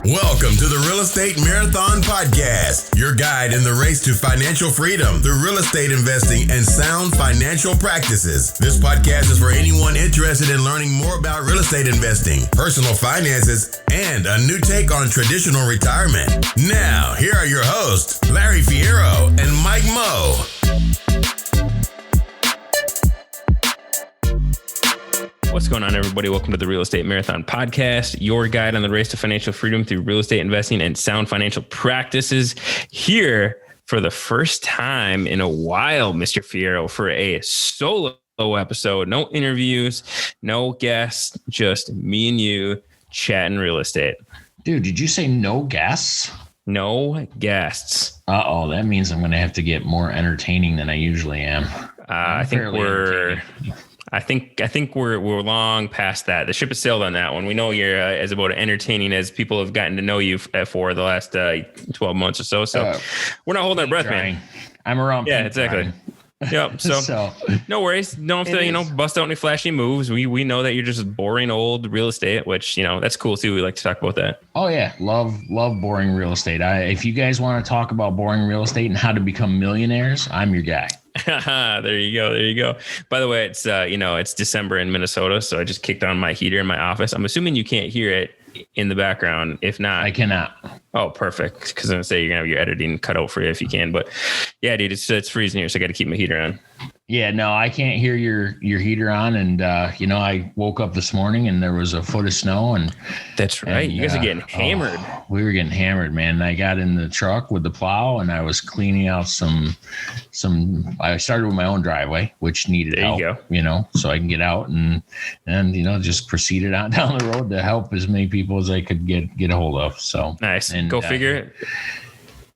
Welcome to the Real Estate Marathon Podcast, your guide in the race to financial freedom through real estate investing and sound financial practices. This podcast is for anyone interested in learning more about real estate investing, personal finances, and a new take on traditional retirement. Now, here are your hosts, Larry Fierro and Mike Moe. What's going on, everybody? Welcome to the Real Estate Marathon Podcast, your guide on the race to financial freedom through real estate investing and sound financial practices. Here for the first time in a while, Mr. Fierro, for a solo episode. No interviews, no guests, just me and you chatting real estate. Dude, did you say no guests? No guests. Uh-oh, that means I'm going to have to get more entertaining than I usually am. I think we're long past that. The ship has sailed on that one. We know you're as about entertaining as people have gotten to know you for the last 12 months or so. So we're not holding our breath, man. I'm around. Yeah, exactly. Yep. So no worries. Don't have to, bust out any flashy moves. We know that you're just boring old real estate, which, that's cool too. We like to talk about that. Oh yeah. Love boring real estate. If you guys want to talk about boring real estate and how to become millionaires, I'm your guy. There you go. By the way, it's it's December in Minnesota, so I just kicked on my heater in my office. I'm assuming you can't hear it in the background. If not, I cannot. Oh, perfect. Because I'm gonna say you're gonna have your editing cut out for you if you can. But yeah, dude, it's freezing here, so I got to keep my heater on. Yeah, no, I can't hear your heater on. And, I woke up this morning and there was a foot of snow. And that's right. You guys are getting hammered. We were getting hammered, man. And I got in the truck with the plow and I was cleaning out I started with my own driveway, which needed help, so I can get out and just proceeded on down the road to help as many people as I could get a hold of. So nice. And go figure.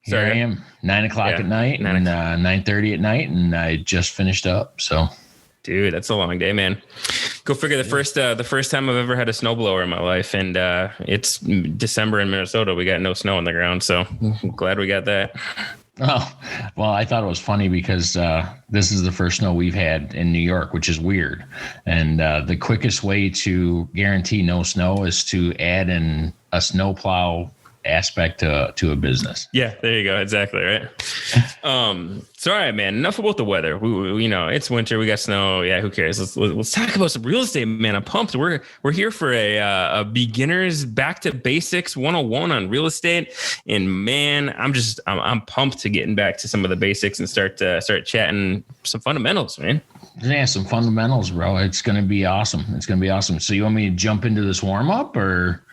Here I am, 9 o'clock at night and 9:30 at night, and I just finished up. So, dude, that's a long day, man. Go figure. The first time I've ever had a snowblower in my life, and it's December in Minnesota. We got no snow on the ground, so I'm glad we got that. Oh, well, I thought it was funny because this is the first snow we've had in New York, which is weird. And the quickest way to guarantee no snow is to add in a snowplow aspect to a business. Yeah, there you go. Exactly. Right. So, all right, man, enough about the weather. We it's winter. We got snow. Yeah. Who cares? Let's talk about some real estate, man. I'm pumped. We're here for a beginners back to basics 101 on real estate. And man, I'm pumped to getting back to some of the basics and start chatting some fundamentals, man. Yeah, some fundamentals, bro. It's going to be awesome. So you want me to jump into this warm up or?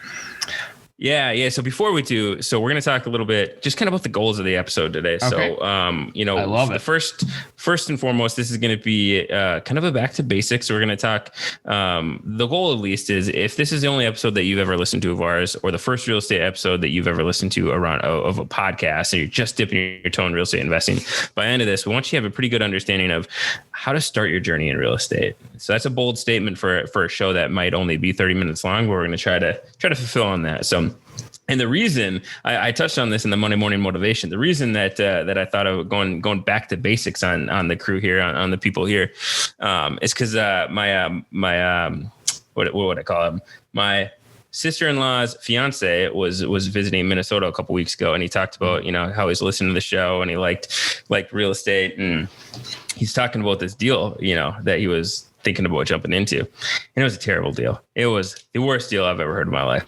Yeah. So before we do, we're going to talk a little bit just kind of about the goals of the episode today. Okay. So, I love it. First and foremost, this is going to be kind of a back to basics. We're going to talk. The goal, at least, is if this is the only episode that you've ever listened to of ours, or the first real estate episode that you've ever listened to of a podcast, and you're just dipping your toe in real estate investing. By the end of this, we want you to have a pretty good understanding of how to start your journey in real estate. So that's a bold statement for a show that might only be 30 minutes long, but we're going to try to fulfill on that. So, and the reason I touched on this in the Monday Morning Motivation, the reason that I thought of going back to basics on the crew here, on the people here, is because what would I call him? My sister-in-law's fiance was visiting Minnesota a couple weeks ago, and he talked about how he's listening to the show and he liked real estate, and he's talking about this deal that he was thinking about jumping into, and it was a terrible deal. It was the worst deal I've ever heard in my life.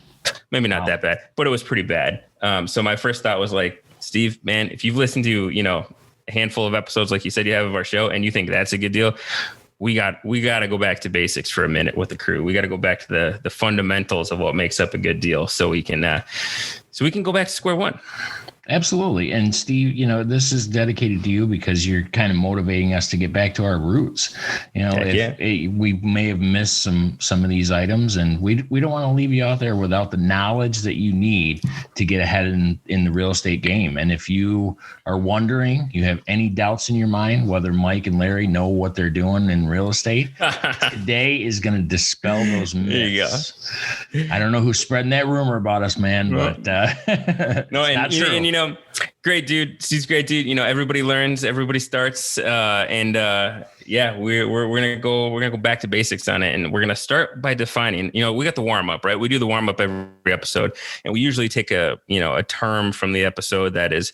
Maybe not that bad, but it was pretty bad. So my first thought was like, Steve, man, if you've listened to a handful of episodes like you said you have of our show, and you think that's a good deal, we got to go back to basics for a minute with the crew. We got to go back to the fundamentals of what makes up a good deal, so we can go back to square one. Absolutely. And Steve, this is dedicated to you because you're kind of motivating us to get back to our roots. We may have missed some of these items, and we don't want to leave you out there without the knowledge that you need to get ahead in the real estate game. And if you are wondering, you have any doubts in your mind, whether Mike and Larry know what they're doing in real estate, today is going to dispel those myths. There you go. I don't know who's spreading that rumor about us, man, but no, and great dude. Steve's great dude. Everybody learns, everybody starts. And Yeah, we're gonna go back to basics on it, and we're gonna start by defining. We got the warm up, right? We do the warm up every episode, and we usually take a term from the episode that is,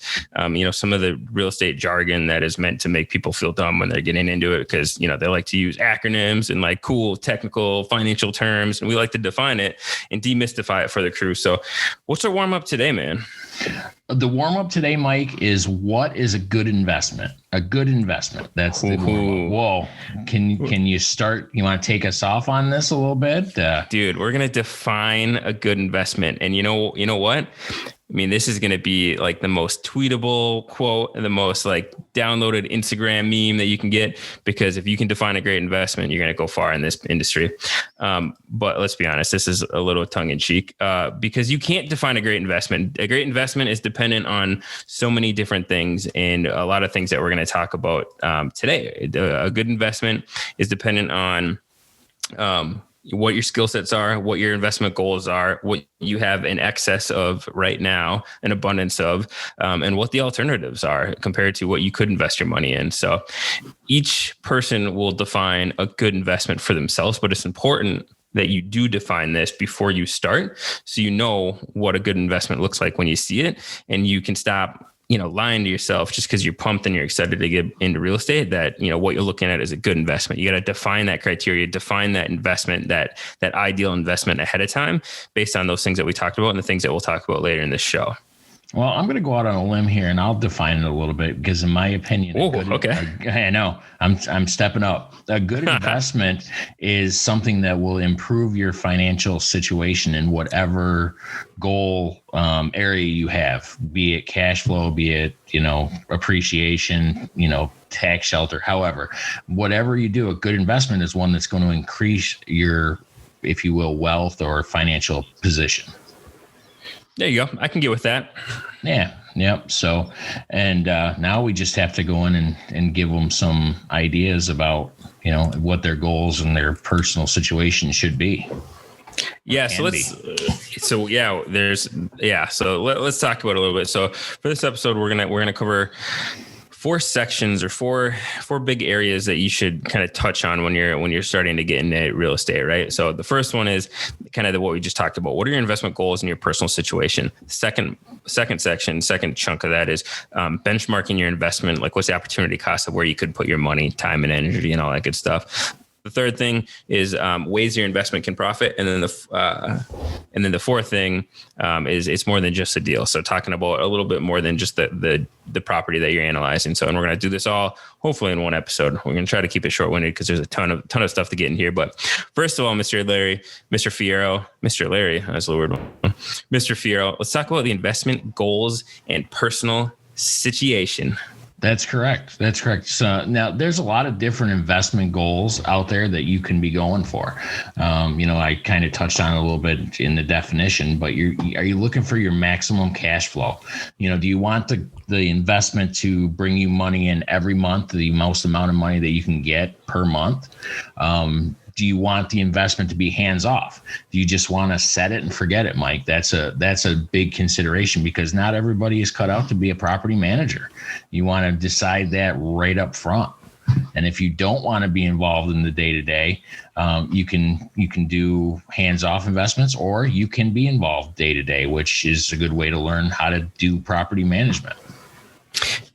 some of the real estate jargon that is meant to make people feel dumb when they're getting into it, because they like to use acronyms and like cool technical financial terms, and we like to define it and demystify it for the crew. So, what's our warm up today, man? The warm up today, Mike, is what is a good investment? A good investment. That's the warm up. Whoa. Can you start? You want to take us off on this a little bit? Dude, we're going to define a good investment. And you know what? I mean, this is going to be like the most tweetable quote and the most like downloaded Instagram meme that you can get, because if you can define a great investment, you're going to go far in this industry. But let's be honest, this is a little tongue in cheek, because you can't define a great investment. A great investment is dependent on so many different things, and a lot of things that we're going to talk about today. A good investment is dependent on what your skill sets are, what your investment goals are, what you have in excess of right now, an abundance of, and what the alternatives are compared to what you could invest your money in. So each person will define a good investment for themselves, but it's important that you do define this before you start, so you know what a good investment looks like when you see it, and you can stop lying to yourself just because you're pumped and you're excited to get into real estate, that, what you're looking at is a good investment. You got to define that criteria, define that investment, that ideal investment ahead of time based on those things that we talked about and the things that we'll talk about later in this show. Well, I'm going to go out on a limb here and I'll define it a little bit, because in my opinion, I know I'm stepping up. A good investment is something that will improve your financial situation in whatever goal area you have, be it cash flow, be it, appreciation, tax shelter, however, whatever you do, a good investment is one that's going to increase your, if you will, wealth or financial position. There you go. I can get with that. Yeah. Yep. So, and now we just have to go in and give them some ideas about, what their goals and their personal situation should be. Yeah. So let's talk about it a little bit. So for this episode, we're going to cover 4 sections or four big areas that you should kind of touch on when you're starting to get into real estate, right? So the first one is kind of what we just talked about. What are your investment goals in your personal situation? Second chunk of that is benchmarking your investment. Like, what's the opportunity cost of where you could put your money, time, and energy, and all that good stuff. The third thing is ways your investment can profit, and then the fourth thing is it's more than just a deal. So talking about a little bit more than just the property that you're analyzing. So, and we're going to do this all hopefully in one episode. We're going to try to keep it short-winded because there's a ton of stuff to get in here. But first of all, Mr. Larry Fierro, that's the word one. Mr. Fierro, let's talk about the investment goals and personal situation. That's correct. So now there's a lot of different investment goals out there that you can be going for. I kind of touched on it a little bit in the definition, but are you looking for your maximum cash flow? Do you want the investment to bring you money in every month, the most amount of money that you can get per month? Do you want the investment to be hands off? Do you just want to set it and forget it, Mike? That's a big consideration, because not everybody is cut out to be a property manager. You want to decide that right up front. And if you don't want to be involved in the day-to-day, you can do hands-off investments, or you can be involved day-to-day, which is a good way to learn how to do property management.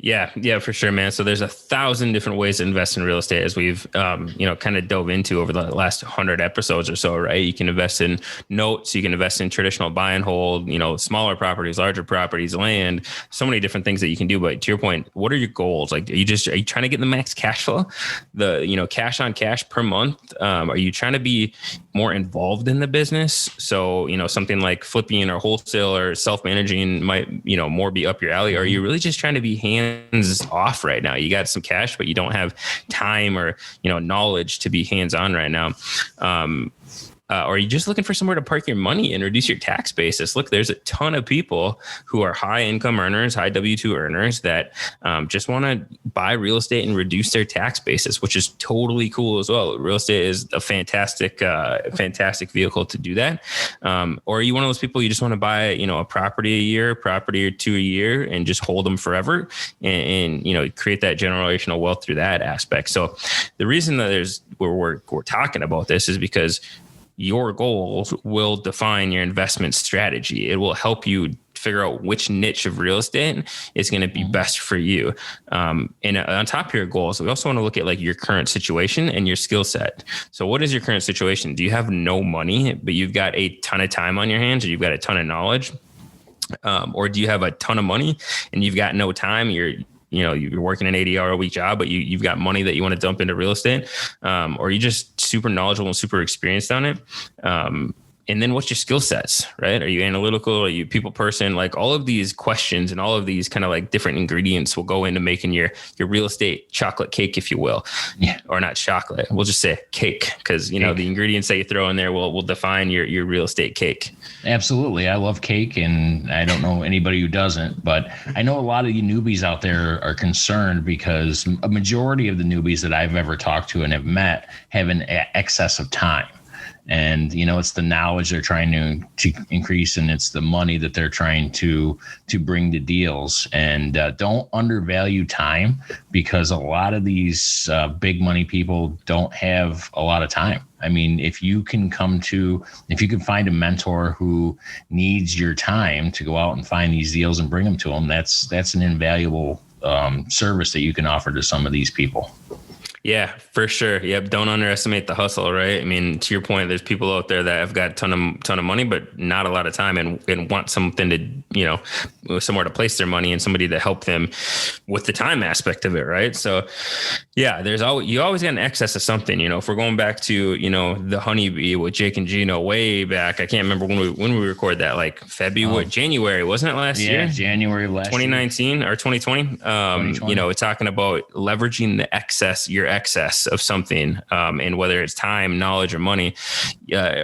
Yeah, for sure, man. So there's 1,000 different ways to invest in real estate, as we've, kind of dove into over the last 100 episodes or so, right? You can invest in notes, you can invest in traditional buy and hold, smaller properties, larger properties, land, so many different things that you can do. But to your point, what are your goals? Like, are you trying to get the max cash flow, the, cash on cash per month? Are you trying to be more involved in the business? So, something like flipping or wholesale or self-managing might, more be up your alley. Or are you really just trying to be hands off right now? You got some cash, but you don't have time or, knowledge to be hands on right now. Or are you just looking for somewhere to park your money and reduce your tax basis? Look, there's a ton of people who are high income earners, high W-2 earners that just want to buy real estate and reduce their tax basis, which is totally cool as well. Real estate is a fantastic vehicle to do that. Or are you one of those people, you just want to buy, a property a year, property or two a year, and just hold them forever and create that generational wealth through that aspect. So the reason that we're talking about this is because your goals will define your investment strategy. It will help you figure out which niche of real estate is going to be best for you. And on top of your goals, we also want to look at like your current situation and your skill set. So what is your current situation? Do you have no money, but you've got a ton of time on your hands, or you've got a ton of knowledge? Or do you have a ton of money and you've got no time? You're working an 80-hour-a-week job, but you've got money that you want to dump into real estate, or you're just super knowledgeable and super experienced on it. And then what's your skill sets, right? Are you analytical? Are you a people person? Like all of these questions and all of these kind of like different ingredients will go into making your real estate chocolate cake, if you will. Yeah. Or not chocolate. We'll just say cake, because the ingredients that you throw in there will define your real estate cake. Absolutely. I love cake, and I don't know anybody who doesn't, but I know a lot of you newbies out there are concerned because a majority of the newbies that I've ever talked to and have met have an excess of time. And, it's the knowledge they're trying to increase, and it's the money that they're trying to bring to deals. And don't undervalue time, because a lot of these big money people don't have a lot of time. I mean, if you can find a mentor who needs your time to go out and find these deals and bring them to them, that's an invaluable service that you can offer to some of these people. Yeah, for sure. Yep. Don't underestimate the hustle, right? I mean, to your point, there's people out there that have got a ton of money, but not a lot of time, and want something to, somewhere to place their money and somebody to help them with the time aspect of it. Right. So yeah, you always get an excess of something. If we're going back to, the honeybee with Jake and Gino way back, I can't remember when we recorded that, like February, January, wasn't it last year? Yeah, January of last 2019 or 2020. 2020. Talking about leveraging the excess of something, and whether it's time, knowledge, or money,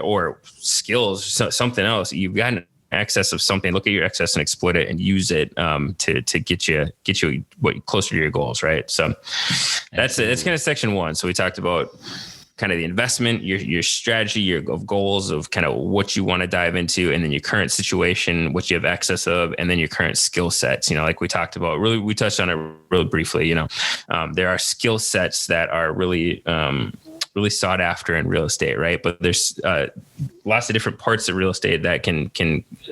or skills, something else, you've got an excess of something. Look at your excess and exploit it and use it to get you closer to your goals, right? So that's kind of section one. So we talked about kind of the investment, your strategy, of goals of kind of what you want to dive into, and then your current situation, what you have access of, and then your current skill sets. Like we talked about, really, we touched on it really briefly. There are skill sets that are really sought after in real estate, right? But there's lots of different parts of real estate that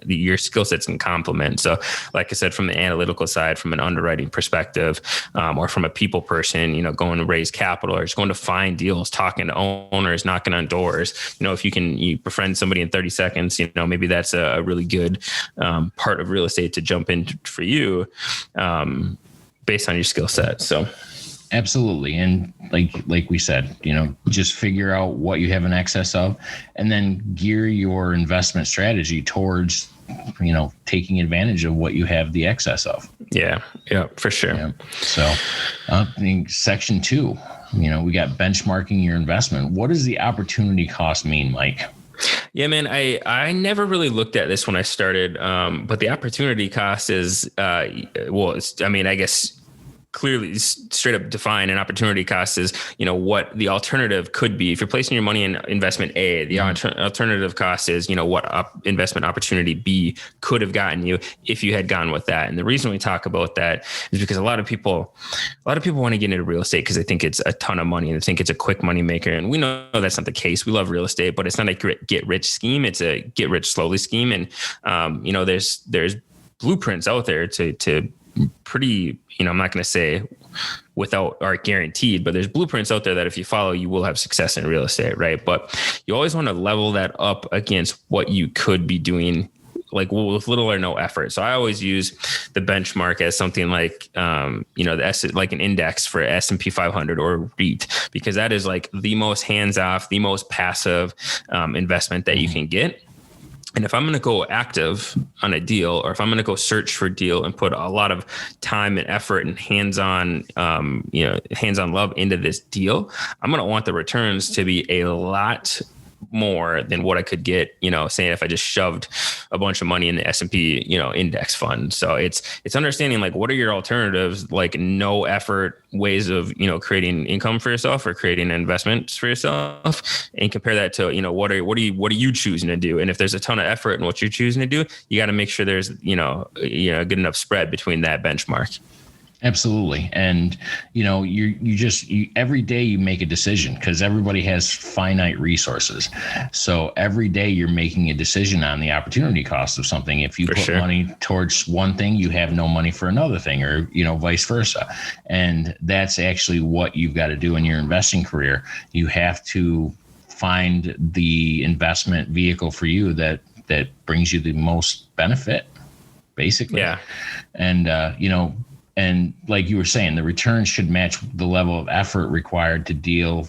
your skill sets can complement. So like I said, from the analytical side, from an underwriting perspective, or from a people person, going to raise capital, or just going to find deals, talking to owners, knocking on doors. If you befriend somebody in 30 seconds, maybe that's a really good part of real estate to jump in for you, based on your skill set. So absolutely. And like we said, just figure out what you have in excess of, and then gear your investment strategy towards, taking advantage of what you have the excess of. Yeah, for sure. Yeah. So I think section 2, we got benchmarking your investment. What does the opportunity cost mean, Mike? Yeah, man, I never really looked at this when I started, but the opportunity cost is, I guess clearly straight up define an opportunity cost is, what the alternative could be. If you're placing your money in investment A, the alternative cost is, what investment opportunity B could have gotten you if you had gone with that. And the reason we talk about that is because a lot of people want to get into real estate because they think it's a ton of money and they think it's a quick money maker. And we know that's not the case. We love real estate, but it's not a get rich scheme. It's a get rich slowly scheme. And, there's blueprints out there to pretty, I'm not going to say without are guaranteed, but there's blueprints out there that if you follow, you will have success in real estate, right? But you always want to level that up against what you could be doing, like with little or no effort. So I always use the benchmark as something like, like an index for S&P 500 or REIT, because that is like the most hands-off, the most passive investment that you can get. And if I'm going to go active on a deal, or if I'm going to go search for a deal and put a lot of time and effort and hands-on love into this deal, I'm going to want the returns to be a lot more than what I could get, saying if I just shoved a bunch of money in the S&P, index fund. So it's understanding like, what are your alternatives, like no effort ways of, creating income for yourself or creating investments for yourself, and compare that to, what are you choosing to do? And if there's a ton of effort in what you're choosing to do, you got to make sure there's, a good enough spread between that benchmark. Absolutely. And, you every day you make a decision because everybody has finite resources. So every day you're making a decision on the opportunity cost of something. If you put money towards one thing, you have no money for another thing, or, vice versa. And that's actually what you've got to do in your investing career. You have to find the investment vehicle for you that brings you the most benefit, basically. Yeah. And, and like you were saying, the returns should match the level of effort required to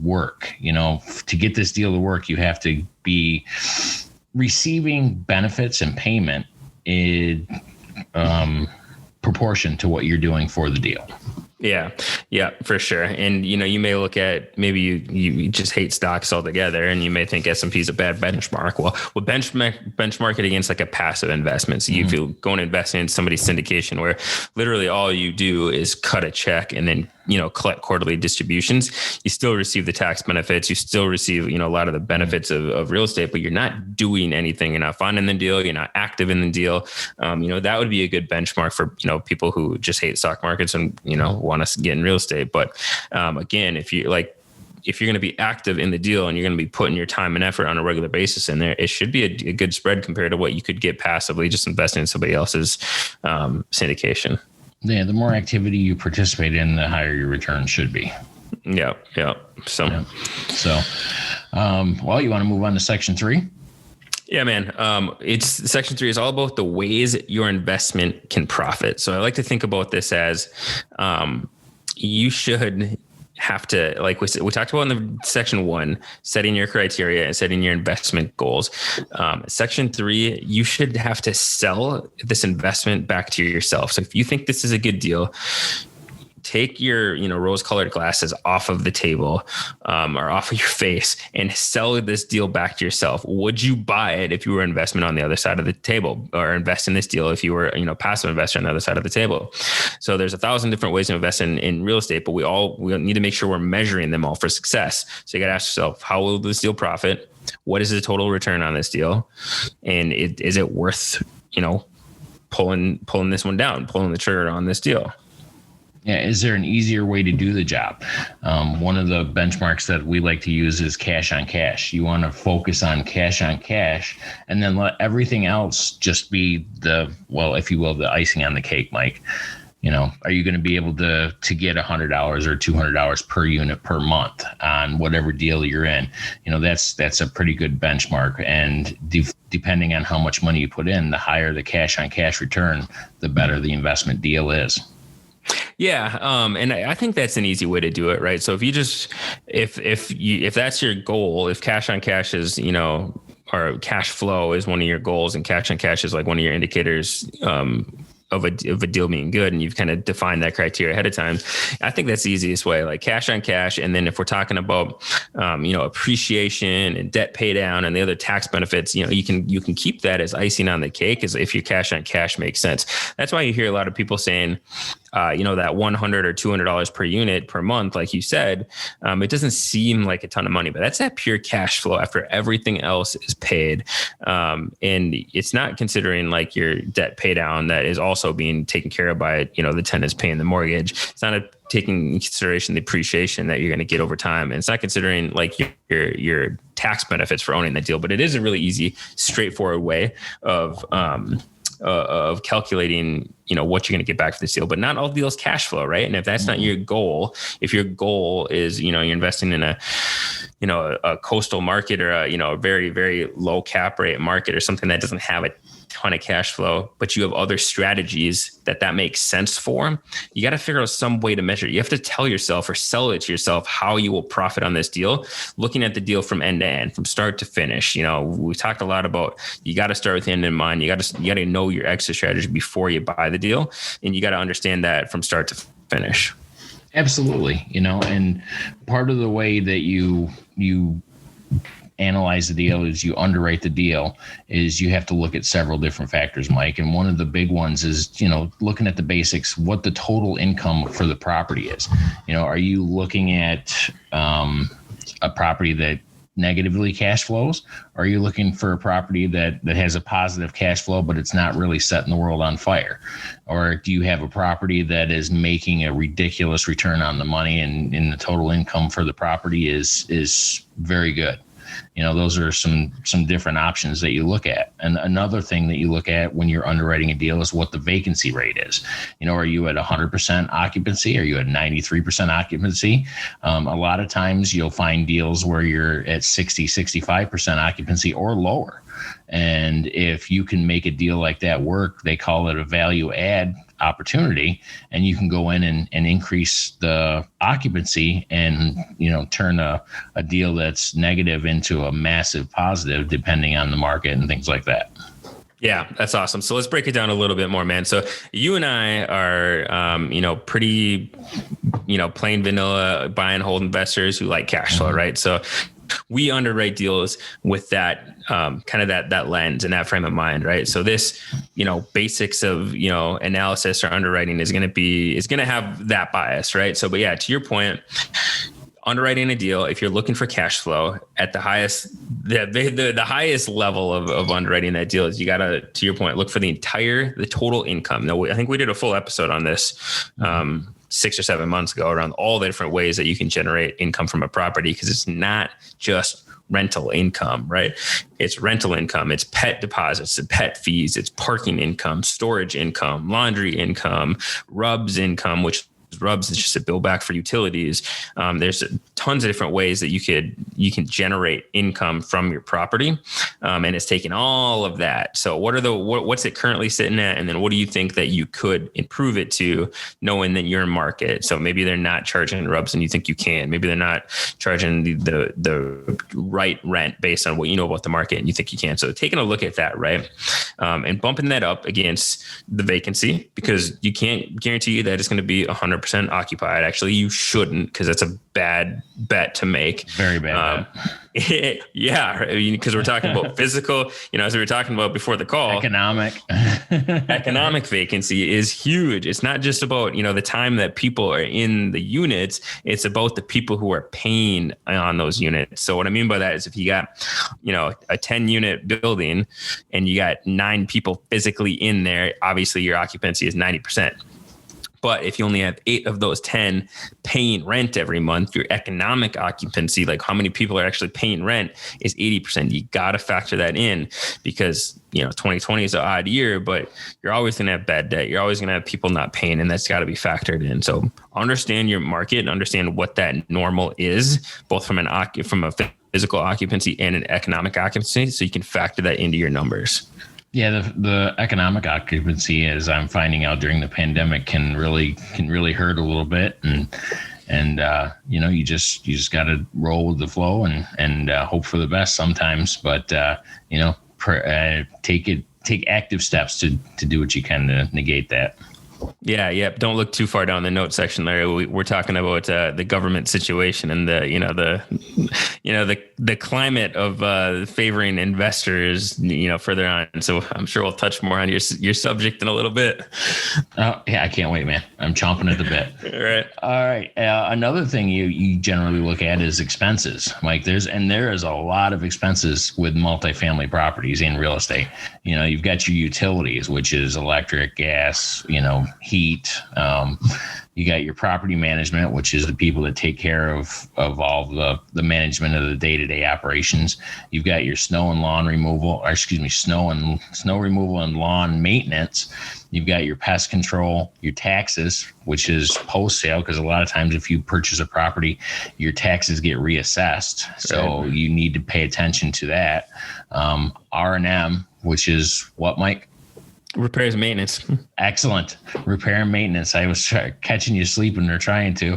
work. To get this deal to work, you have to be receiving benefits and payment in proportion to what you're doing for the deal. Yeah, for sure. And, you may look at, maybe you just hate stocks altogether, and you may think S&P is a bad benchmark. Well, benchmark it against like a passive investment. So if you go and invest in somebody's syndication where literally all you do is cut a check and then, collect quarterly distributions, you still receive the tax benefits. You still receive, a lot of the benefits of real estate, but you're not doing anything. You're not funding the deal. You're not active in the deal. That would be a good benchmark for, people who just hate stock markets and, want to get in real estate. But again, if you're going to be active in the deal and you're going to be putting your time and effort on a regular basis in there, it should be a good spread compared to what you could get passively just investing in somebody else's syndication. Yeah, the more activity you participate in, the higher your return should be. Yeah. So, well, you want to move on to section 3? Yeah, man. It's section 3 is all about the ways your investment can profit. So I like to think about this as you should have to, like we talked about in the section 1, setting your criteria and setting your investment goals. Section 3, you should have to sell this investment back to yourself. So if you think this is a good deal, take your, rose-colored glasses off of the table or off of your face and sell this deal back to yourself. Would you buy it if you were investment on the other side of the table, or invest in this deal if you were, passive investor on the other side of the table? So there's 1,000 different ways to invest in real estate, but we need to make sure we're measuring them all for success. So you got to ask yourself, how will this deal profit? What is the total return on this deal? And is it worth, pulling this one down, pulling the trigger on this deal? Yeah. Is there an easier way to do the job? One of the benchmarks that we like to use is cash on cash. You want to focus on cash, and then let everything else just be if you will, the icing on the cake, Mike. Are you going to be able to get $100 or $200 per unit per month on whatever deal you're in? That's a pretty good benchmark. And depending on how much money you put in, the higher the cash on cash return, the better the investment deal is. Yeah. And I think that's an easy way to do it, right? So if you just, if that's your goal, if cash on cash is, or cash flow is one of your goals, and cash on cash is like one of your indicators, of a deal being good, and you've kind of defined that criteria ahead of time, I think that's the easiest way, like cash on cash. And then if we're talking about, appreciation and debt pay down and the other tax benefits, you can keep that as icing on the cake, as if your cash on cash makes sense. That's why you hear a lot of people saying, that $100 or $200 per unit per month, like you said, it doesn't seem like a ton of money, but that's that pure cash flow after everything else is paid. And it's not considering like your debt pay down that is also being taken care of by, the tenants paying the mortgage. It's not taking into consideration the appreciation that you're going to get over time. And it's not considering like your tax benefits for owning that deal, but it is a really easy, straightforward way of calculating, what you're going to get back for this deal. But not all deals cash flow, right? And if that's not your goal, if your goal is, you're investing in a coastal market or a very, very low cap rate market or something that doesn't have a ton of cash flow, but you have other strategies that makes sense for, you got to figure out some way to measure it. You have to tell yourself or sell it to yourself how you will profit on this deal, looking at the deal from end to end, from start to finish. We talked a lot about, you got to start with the end in mind. You got to know your exit strategy before you buy the deal, and you got to understand that from start to finish. Absolutely. And part of the way that you analyze the deal, as you underwrite the deal, is you have to look at several different factors, Mike. And one of the big ones is, looking at the basics, what the total income for the property is. Are you looking at a property that negatively cash flows? Or are you looking for a property that has a positive cash flow, but it's not really setting the world on fire? Or do you have a property that is making a ridiculous return on the money and the total income for the property is very good? Those are some different options that you look at. And another thing that you look at when you're underwriting a deal is what the vacancy rate is. Are you at 100% occupancy? Are you at 93% occupancy? A lot of times you'll find deals where you're at 60, 65% occupancy or lower. And if you can make a deal like that work, they call it a value add opportunity, and you can go in and increase the occupancy and turn a deal that's negative into a massive positive, depending on the market and things like that. Yeah, that's awesome. So let's break it down a little bit more, man. So you and I are, pretty, plain vanilla buy and hold investors who like cash flow, right? So we underwrite deals with that kind of that lens and that frame of mind, right? So this, basics of, analysis or underwriting is going to have that bias, right? So, but yeah, to your point, underwriting a deal, if you're looking for cash flow at the highest, the highest level of underwriting that deal is you got to your point, look for the total income. Now, I think we did a full episode on this 6 or 7 months ago around all the different ways that you can generate income from a property, because it's not just rental income, right? It's rental income, it's pet deposits, it's pet fees, it's parking income, storage income, laundry income, RUBS income, which RUBS is just a bill back for utilities. There's tons of different ways that you can generate income from your property, and it's taking all of that. So what's it currently sitting at, and then what do you think that you could improve it to, knowing that you're in market? So maybe they're not charging RUBS and you think you can. Maybe they're not charging the right rent based on what you know about the market and you think you can. So taking a look at that, right, and bumping that up against the vacancy, because you can't guarantee that it's going to be 100% occupied. Actually, you shouldn't, because that's a bad bet to make. Very bad bet. Yeah, because we're talking about physical, as we were talking about before the call, economic vacancy is huge. It's not just about, the time that people are in the units. It's about the people who are paying on those units. So what I mean by that is if you got, a 10 unit building and you got 9 people physically in there, obviously your occupancy is 90%. But if you only have 8 of those 10 paying rent every month, your economic occupancy, like how many people are actually paying rent, is 80%. You got to factor that in, because, 2020 is an odd year, but you're always going to have bad debt. You're always going to have people not paying, and that's got to be factored in. So understand your market and understand what that normal is, both from a physical occupancy and an economic occupancy, so you can factor that into your numbers. Yeah, the economic occupancy, as I'm finding out during the pandemic, can really hurt a little bit, and you just got to roll with the flow and hope for the best sometimes, but take active steps to do what you can to negate that. Yeah. Don't look too far down the note section, Larry. We're talking about the government situation and the climate of favoring investors, further on. So I'm sure we'll touch more on your subject in a little bit. Oh yeah, I can't wait, man. I'm chomping at the bit. All right. Another thing you generally look at is expenses. Like there is a lot of expenses with multifamily properties in real estate. You've got your utilities, which is electric, gas, heat. You got your property management, which is the people that take care of all the management of the day-to-day operations. You've got your snow removal and lawn maintenance. You've got your pest control, your taxes, which is post-sale, because a lot of times if you purchase a property, your taxes get reassessed. So you need to pay attention to that. R&M, which is what, Mike? Repairs and maintenance. Excellent. Repair and maintenance. I was catching you sleeping or trying to,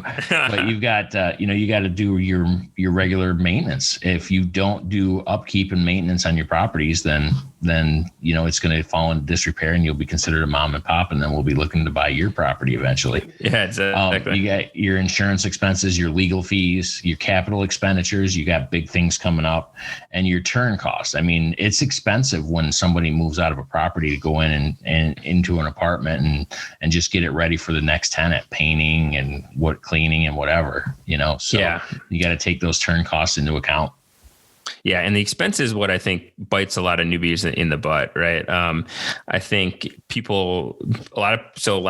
but you've got, you got to do your regular maintenance. If you don't do upkeep and maintenance on your properties, then then, it's going to fall into disrepair and you'll be considered a mom and pop, and then we'll be looking to buy your property eventually. Yeah, exactly. You got your insurance expenses, your legal fees, your capital expenditures, you got big things coming up, and your turn costs. I mean, it's expensive when somebody moves out of a property to go in and into an apartment and just get it ready for the next tenant, painting and cleaning and whatever, so you got to take those turn costs into account. Yeah. And the expense is what I think bites a lot of newbies in the butt, right? I think a lot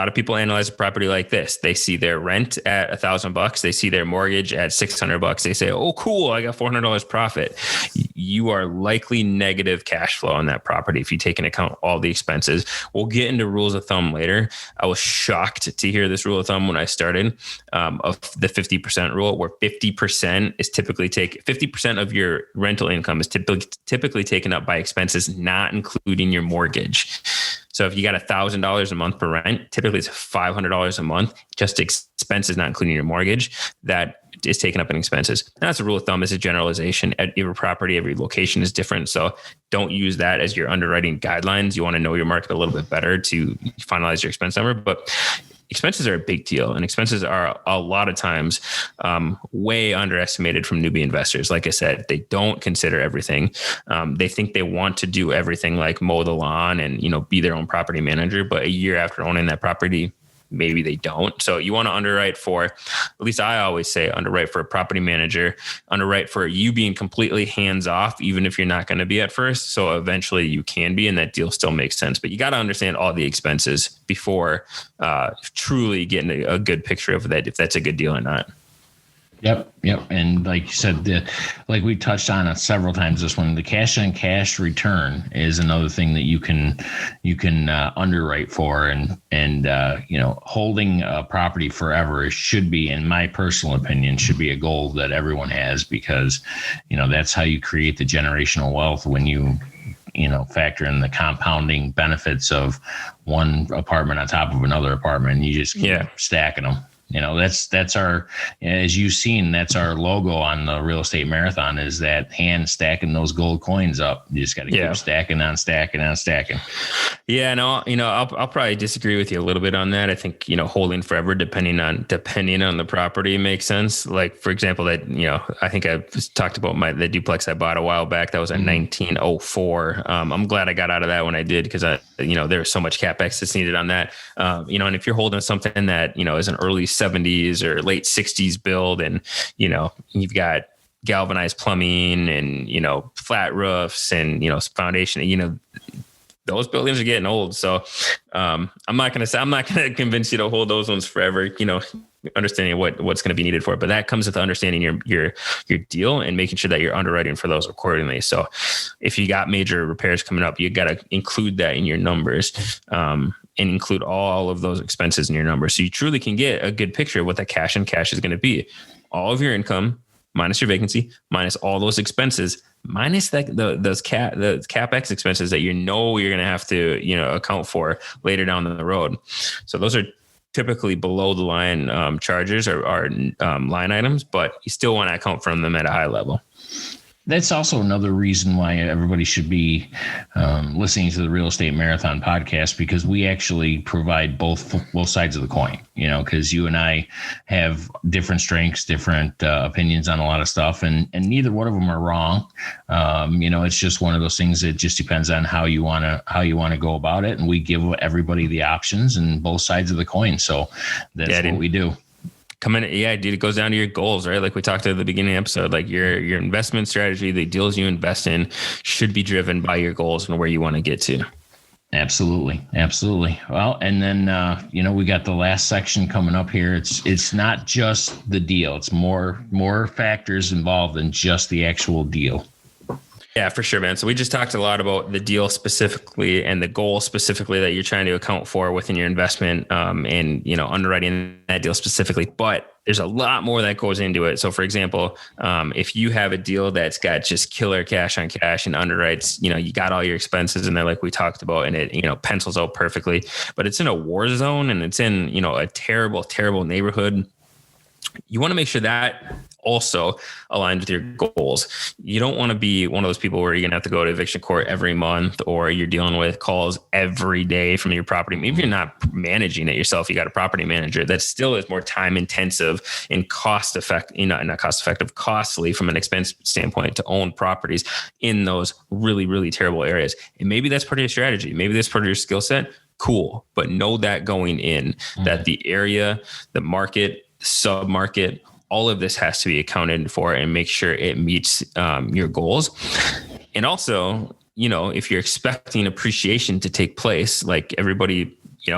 of people analyze a property like this. They see their rent at $1,000. They see their mortgage at $600. They say, oh, cool, I got $400 profit. You are likely negative cash flow on that property if you take into account all the expenses. We'll get into rules of thumb later. I was shocked to hear this rule of thumb when I started of the 50% rule, where 50% is typically 50% of your rental income is typically taken up by expenses, not including your mortgage. So if you got $1,000 a month per rent, typically it's $500 a month, just expenses, not including your mortgage, that is taken up in expenses. And that's a rule of thumb. It's a generalization. Every property, every location is different. So don't use that as your underwriting guidelines. You want to know your market a little bit better to finalize your expense number. But expenses are a big deal, and expenses are a lot of times way underestimated from newbie investors. Like I said, they don't consider everything. They think they want to do everything, like mow the lawn and, be their own property manager. But a year after owning that property, maybe they don't. So you want to underwrite for, at least I always say, underwrite for a property manager, underwrite for you being completely hands off, even if you're not going to be at first. So eventually you can be, and that deal still makes sense. But you got to understand all the expenses before truly getting a good picture of that, if that's a good deal or not. Yep. And like you said, like we touched on it several times this one, the cash on cash return is another thing that you can underwrite for, and holding a property forever should be, in my personal opinion, should be a goal that everyone has, because that's how you create the generational wealth when you factor in the compounding benefits of one apartment on top of another apartment, and you just keep stacking them. That's our, as you've seen, that's our logo on the Real Estate Marathon, is that hand stacking those gold coins up. You just got to keep stacking on stacking on stacking. Yeah, no, I'll probably disagree with you a little bit on that. I think, holding forever, depending on the property, makes sense. Like, for example, that, I think I talked about the duplex I bought a while back. That was in 1904. I'm glad I got out of that when I did, because there was so much CapEx that's needed on that. And if you're holding something that, is an early 70s or late 60s build, and, you've got galvanized plumbing and, flat roofs and, foundation, those buildings are getting old. So I'm not going to convince you to hold those ones forever, understanding what's going to be needed for it. But that comes with understanding your deal and making sure that you're underwriting for those accordingly. So if you got major repairs coming up, you got to include that in your numbers, and include all of those expenses in your numbers. So you truly can get a good picture of what that cash on cash is going to be. All of your income minus your vacancy, minus all those expenses, minus those CapEx expenses that you're going to have to, account for later down the road. So those are typically below the line charges or line items, but you still want to account for them at a high level. That's also another reason why everybody should be listening to the Real Estate Marathon podcast, because we actually provide both sides of the coin, because you and I have different strengths, different opinions on a lot of stuff, and neither one of them are wrong. It's just one of those things that just depends on how you want to go about it. And we give everybody the options and both sides of the coin. So that's what we do. It goes down to your goals, right? Like we talked at the beginning of the episode, like your investment strategy, the deals you invest in should be driven by your goals and where you want to get to. Absolutely. Well, and then, we got the last section coming up here. It's not just the deal. It's more factors involved than just the actual deal. Yeah, for sure, man. So we just talked a lot about the deal specifically and the goal specifically that you're trying to account for within your investment, and, underwriting that deal specifically. But there's a lot more that goes into it. So, for example, if you have a deal that's got just killer cash on cash and underwrites, you got all your expenses in there, like we talked about, and it, pencils out perfectly, but it's in a war zone and it's in, a terrible, terrible neighborhood. you want to make sure that also aligned with your goals. You don't want to be one of those people where you're going to have to go to eviction court every month, or you're dealing with calls every day from your property. Maybe you're not managing it yourself. You got a property manager. That still is more time intensive and costly from an expense standpoint to own properties in those really, really terrible areas. And maybe that's part of your strategy. Maybe that's part of your skill set. Cool. But know that going in, that the area, the market, sub-market, all of this has to be accounted for and make sure it meets your goals. And also, if you're expecting appreciation to take place, like everybody,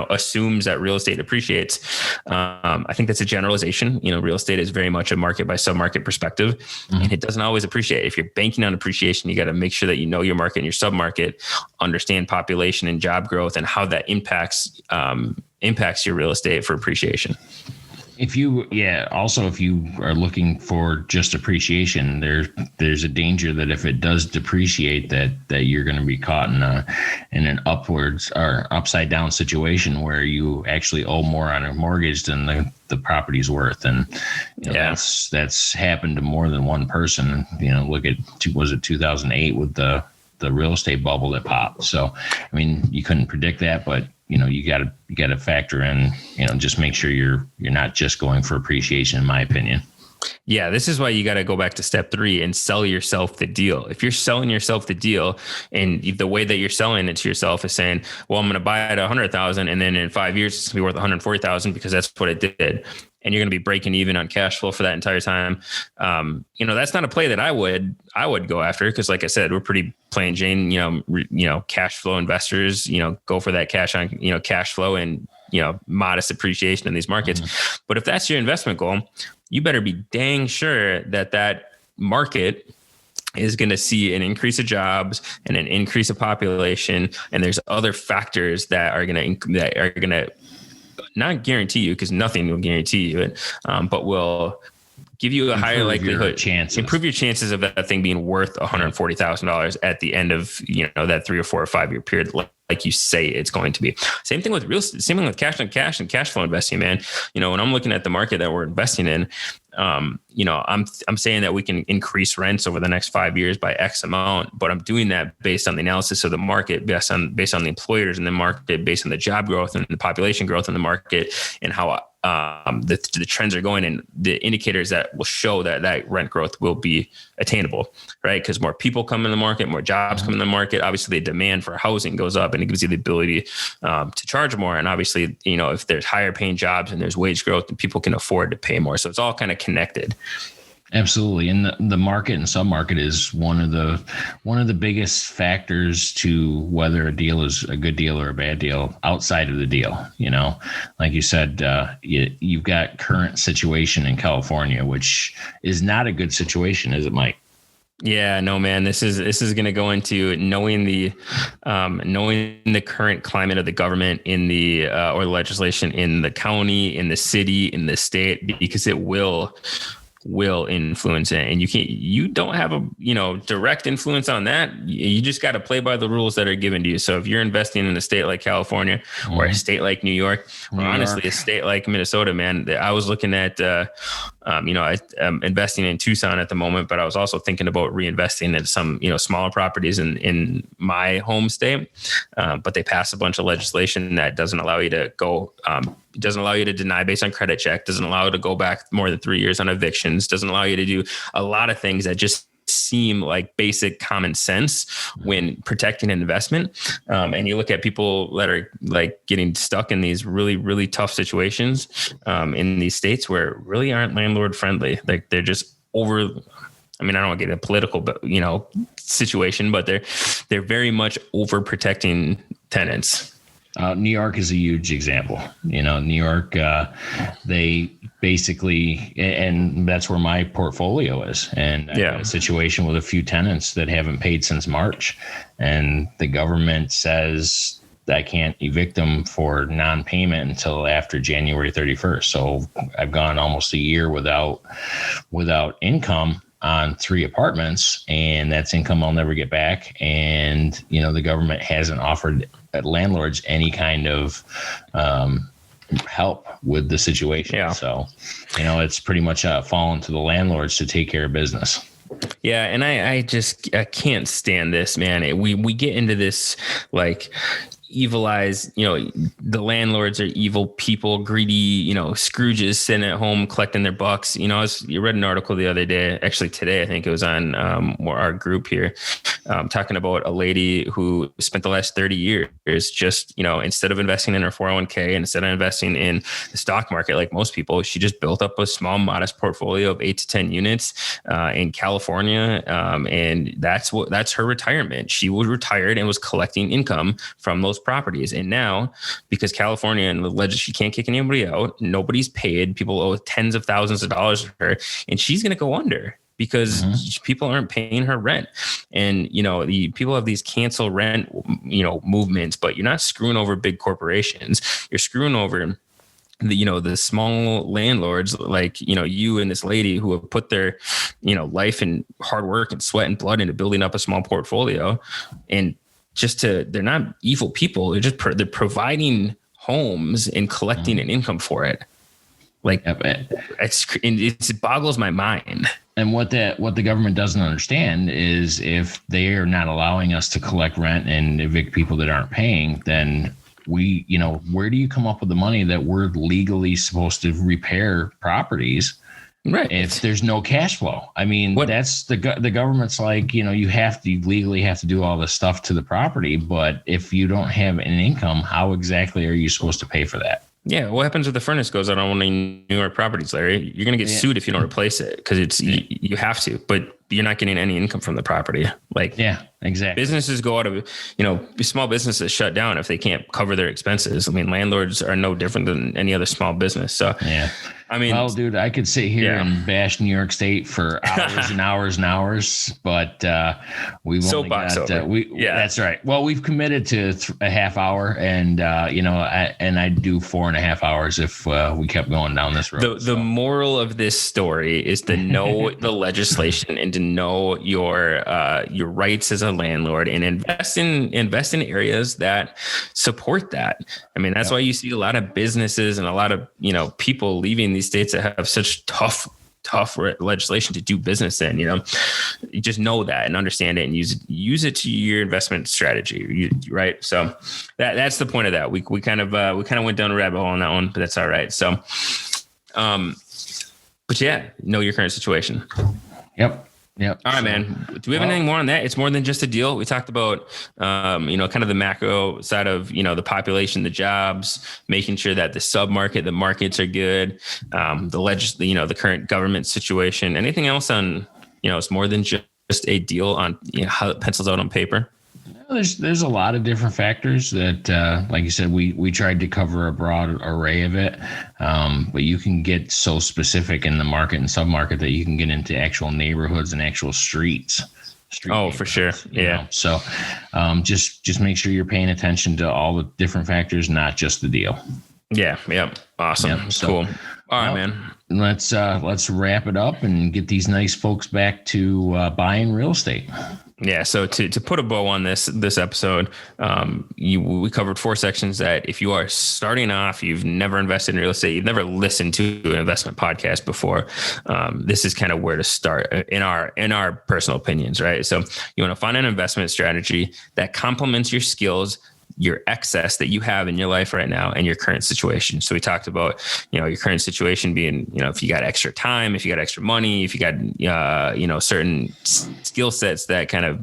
assumes that real estate appreciates. I think that's a generalization. Real estate is very much a market by sub-market perspective, and it doesn't always appreciate. If you're banking on appreciation, you got to make sure that you know your market and your sub-market, understand population and job growth and how that impacts your real estate for appreciation. If you are looking for just appreciation, there's a danger that if it does depreciate, that you're going to be caught in an upwards or upside down situation where you actually owe more on a mortgage than the property's worth. And that's happened to more than one person. Look at, was it 2008 with the real estate bubble that popped? So, you couldn't predict that, but you got to factor in, just make sure you're not just going for appreciation, in my opinion. Yeah, this is why you got to go back to step 3 and sell yourself the deal. If you're selling yourself the deal, and the way that you're selling it to yourself is saying, well, I'm going to buy it at $100,000, and then in 5 years it's going to be worth $140,000 because that's what it did, and you're going to be breaking even on cash flow for that entire time. That's not a play that I would go after, because like I said, we're pretty plain Jane, cash flow investors, go for that cash flow and, modest appreciation in these markets. Mm-hmm. But if that's your investment goal, you better be dang sure that market is going to see an increase of jobs and an increase of population. And there's other factors that are going to not guarantee you, because nothing will guarantee you it, but will give you a higher likelihood, improve your chances of that thing being worth $140,000 at the end of, that 3 or 4 or 5 year period, like you say it's going to be. Same thing with real estate, same thing with cash on cash and cash flow investing, man. When I'm looking at the market that we're investing in, I'm saying that we can increase rents over the next 5 years by X amount, but I'm doing that based on the analysis of the market, based on the employers in the market, based on the job growth and the population growth in the market, and how the trends are going, and the indicators that will show that rent growth will be attainable, right? Because more people come in the market, more jobs come in the market. Obviously, the demand for housing goes up, and it gives you the ability to charge more. And obviously, if there's higher paying jobs and there's wage growth, then people can afford to pay more. So it's all kind of connected. Absolutely. And the market and submarket is one of the biggest factors to whether a deal is a good deal or a bad deal outside of the deal. Like you said, you've got current situation in California, which is not a good situation, is it, Mike? Yeah, no, man, this is going to go into knowing the current climate of the government in the or the legislation in the county, in the city, in the state, because it will influence it, and you don't have a direct influence on that. You just got to play by the rules that are given to you. So if you're investing in a state like California or a state like New York, or honestly a state like Minnesota, man, I was looking at I'm investing in Tucson at the moment, but I was also thinking about reinvesting in some smaller properties in my home state, but they passed a bunch of legislation that doesn't allow you to go doesn't allow you to deny based on credit check, doesn't allow you to go back more than 3 years on evictions, doesn't allow you to do a lot of things that just seem like basic common sense when protecting an investment. And you look at people that are like getting stuck in these really, really tough situations in these states where really aren't landlord friendly. Like they're just over, I don't want to get a political, situation, but they're very much over protecting tenants. New York is a huge example. New York, they basically, and that's where my portfolio is. And I have a situation with a few tenants that haven't paid since March, and the government says I can't evict them for non-payment until after January 31st. So I've gone almost a year without income on 3 apartments, and that's income I'll never get back. And, the government hasn't offered landlords any kind of help with the situation. Yeah. So, it's pretty much fallen to the landlords to take care of business. Yeah. And I can't stand this, man. We get into this like evil eyes, the landlords are evil people, greedy, Scrooges sitting at home collecting their bucks. You read an article the other day, actually today, I think it was on our group here, talking about a lady who spent the last 30 years just, instead of investing in her 401k, instead of investing in the stock market like most people, she just built up a small, modest portfolio of 8 to 10 units in California. And that's her retirement. She was retired and was collecting income from those properties. And now, because California and the legislature, she can't kick anybody out, nobody's paid, people owe tens of thousands of dollars to her, and she's going to go under because people aren't paying her rent. And, the people have these cancel rent, movements, but you're not screwing over big corporations. You're screwing over the small landlords like, you and this lady who have put their, life and hard work and sweat and blood into building up a small portfolio. And they're not evil people. They're providing homes and collecting an income for it. Like it boggles my mind. And what the government doesn't understand is if they are not allowing us to collect rent and evict people that aren't paying, then where do you come up with the money that we're legally supposed to repair properties? Right. If there's no cash flow, that's the government's like, you legally have to do all this stuff to the property. But if you don't have an income, how exactly are you supposed to pay for that? Yeah. What happens if the furnace goes out on one of New York properties, Larry? You're going to get sued if you don't replace it because you have to, but you're not getting any income from the property. Yeah, exactly. Businesses go out of, small businesses shut down if they can't cover their expenses. Landlords are no different than any other small business. So, yeah. Well, dude, I could sit here and bash New York State for hours and hours and hours, but we've only got that's right. Well, we've committed to a half hour, and I do 4.5 hours if we kept going down this road. The moral of this story is to know the legislation and to know your rights as a landlord and invest in areas that support that. That's why you see a lot of businesses and a lot of people leaving these states that have such tough legislation to do business in. You just know that and understand it and use it to your investment strategy, right? So that's the point of that. We kind of went down a rabbit hole on that one, but that's all right. So but yeah, know your current situation. Yep. All right, man. Do we have anything more on that? It's more than just a deal. We talked about, kind of the macro side of, the population, the jobs, making sure that the submarket, the markets are good, the current government situation. Anything else on, it's more than just a deal on how it pencils out on paper? There's a lot of different factors that, like you said, we tried to cover a broad array of it, but you can get so specific in the market and submarket that you can get into actual neighborhoods and actual streets. For sure. Yeah. So just make sure you're paying attention to all the different factors, not just the deal. Yeah. Yep. Awesome. Yeah, so, cool. All right, man. Let's wrap it up and get these nice folks back to buying real estate. Yeah. So to put a bow on this episode, we covered 4 sections that if you are starting off, you've never invested in real estate, you've never listened to an investment podcast before, this is kind of where to start in our personal opinions, right? So you want to find an investment strategy that complements your skills, your excess that you have in your life right now and your current situation. So we talked about, your current situation being, if you got extra time, if you got extra money, if you got, certain skill sets that kind of,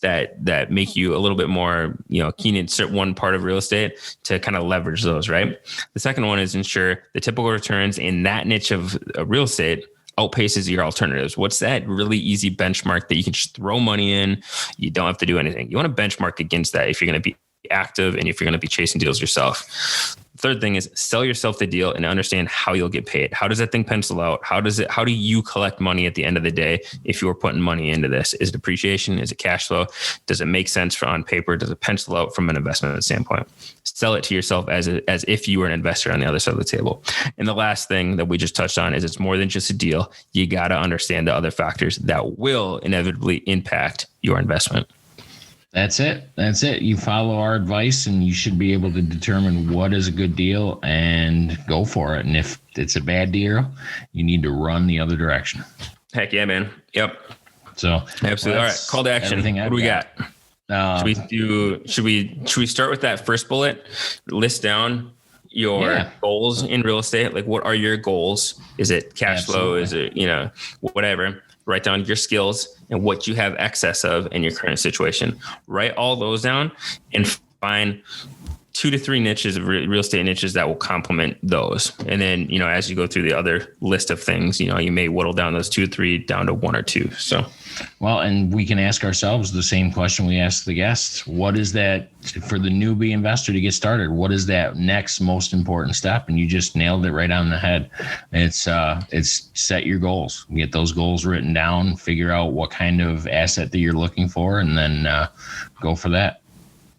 that make you a little bit more, keen in one part of real estate to kind of leverage those, right? The second one is ensure the typical returns in that niche of real estate outpaces your alternatives. What's that really easy benchmark that you can just throw money in? You don't have to do anything. You want to benchmark against that if you're going to be active and if you're going to be chasing deals yourself. Third thing is sell yourself the deal and understand how you'll get paid. How does that thing pencil out? How do you collect money at the end of the day if you're putting money into this? Is it appreciation? Is it cash flow? Does it make sense on paper? Does it pencil out from an investment standpoint? Sell it to yourself as if you were an investor on the other side of the table. And the last thing that we just touched on is it's more than just a deal. You got to understand the other factors that will inevitably impact your investment. That's it. You follow our advice and you should be able to determine what is a good deal and go for it. And if it's a bad deal, you need to run the other direction. Heck yeah, man. Yep. So absolutely. All right. Call to action. What do we got? Should we start with that first bullet? List down your goals in real estate. Like, what are your goals? Is it cash flow? Is it, whatever? Write down your skills and what you have excess of in your current situation. Write all those down and find 2 to 3 niches of real estate niches that will complement those. And then, as you go through the other list of things, you may whittle down those 2 or 3 down to 1 or 2. So, well, and we can ask ourselves the same question we ask the guests. What is that for the newbie investor to get started? What is that next most important step? And you just nailed it right on the head. It's set your goals, get those goals written down, figure out what kind of asset that you're looking for, and then go for that.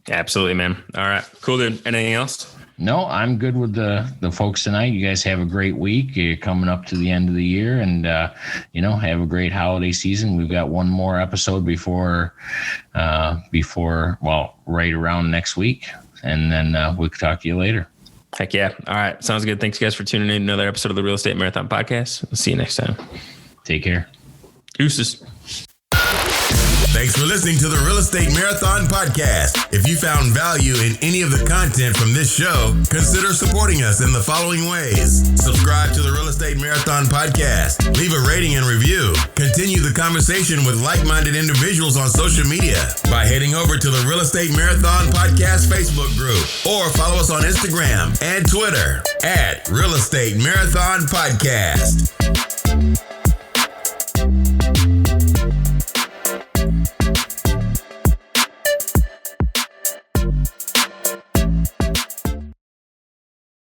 Absolutely, man. All right. Cool, dude. Anything else? No, I'm good with the folks tonight. You guys have a great week. You're coming up to the end of the year and, have a great holiday season. We've got one more episode before, right around next week. And then we'll talk to you later. Heck yeah. All right. Sounds good. Thanks, guys, for tuning in to another episode of the Real Estate Marathon Podcast. We'll see you next time. Take care. Deuces. Thanks for listening to the Real Estate Marathon Podcast. If you found value in any of the content from this show, consider supporting us in the following ways. Subscribe to the Real Estate Marathon Podcast. Leave a rating and review. Continue the conversation with like-minded individuals on social media by heading over to the Real Estate Marathon Podcast Facebook group or follow us on Instagram and Twitter at Real Estate Marathon Podcast.